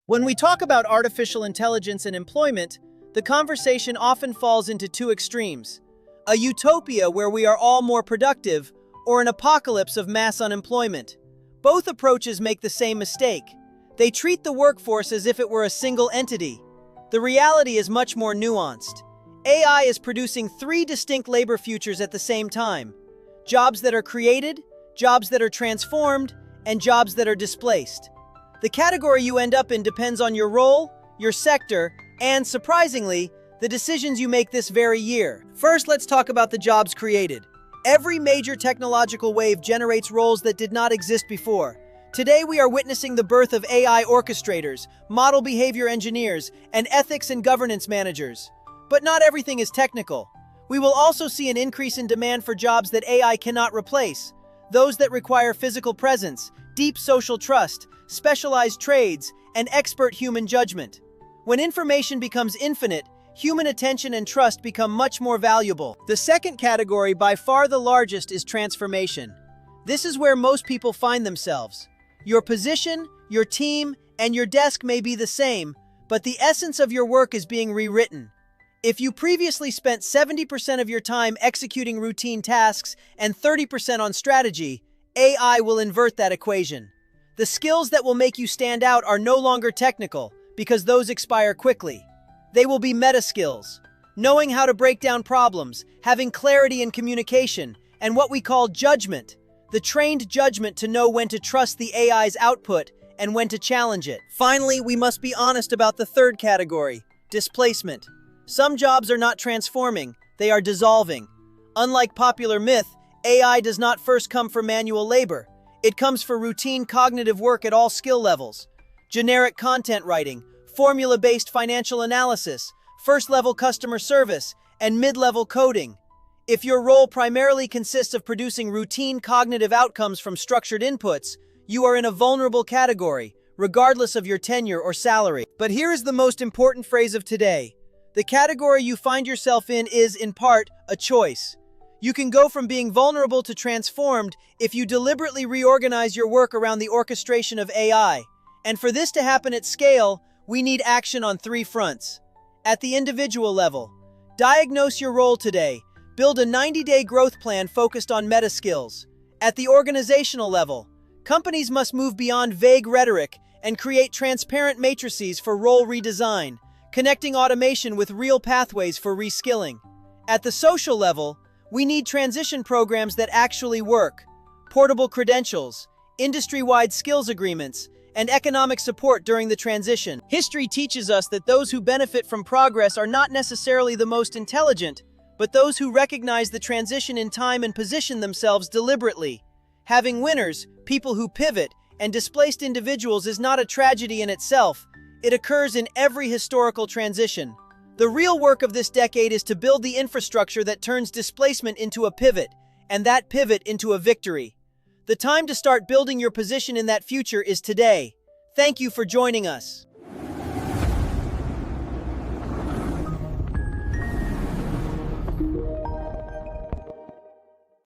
When we talk about artificial intelligence and employment, the conversation often falls into two extremes: a utopia where we are all more productive, or an apocalypse of mass unemployment. Both approaches make the same mistake. They treat the workforce as if it were a single entity. The reality is much more nuanced. AI is producing three distinct labor futures at the same time: jobs that are created, jobs that are transformed, and jobs that are displaced. The category you end up in depends on your role, your sector, and, surprisingly, the decisions you make this very year. First, let's talk about the jobs created. Every major technological wave generates roles that did not exist before. Today, we are witnessing the birth of AI orchestrators, model behavior engineers, and ethics and governance managers. But not everything is technical. We will also see an increase in demand for jobs that AI cannot replace, those that require physical presence, deep social trust, specialized trades, and expert human judgment. When information becomes infinite, human attention and trust become much more valuable. The second category, by far the largest, is transformation. This is where most people find themselves. Your position, your team, and your desk may be the same, but the essence of your work is being rewritten. If you previously spent 70% of your time executing routine tasks and 30% on strategy, AI will invert that equation. The skills that will make you stand out are no longer technical, because those expire quickly. They will be meta skills: knowing how to break down problems, having clarity in communication, and what we call judgment, the trained judgment to know when to trust the AI's output and when to challenge it. Finally, we must be honest about the third category: displacement. Some jobs are not transforming, they are dissolving. Unlike popular myth, AI does not first come for manual labor. It comes for routine cognitive work at all skill levels: generic content writing, formula-based financial analysis, first-level customer service, and mid-level coding. If your role primarily consists of producing routine cognitive outcomes from structured inputs, you are in a vulnerable category, regardless of your tenure or salary. But here is the most important phrase of today: the category you find yourself in is, in part, a choice. You can go from being vulnerable to transformed if you deliberately reorganize your work around the orchestration of AI. And for this to happen at scale, we need action on three fronts. At the individual level, diagnose your role today. Build a 90-day growth plan focused on meta skills. At the organizational level, companies must move beyond vague rhetoric and create transparent matrices for role redesign, connecting automation with real pathways for reskilling. At the social level, we need transition programs that actually work: portable credentials, industry-wide skills agreements, and economic support during the transition. History teaches us that those who benefit from progress are not necessarily the most intelligent, but those who recognize the transition in time and position themselves deliberately. Having winners, people who pivot, and displaced individuals is not a tragedy in itself. It occurs in every historical transition. The real work of this decade is to build the infrastructure that turns displacement into a pivot, and that pivot into a victory. The time to start building your position in that future is today. Thank you for joining us.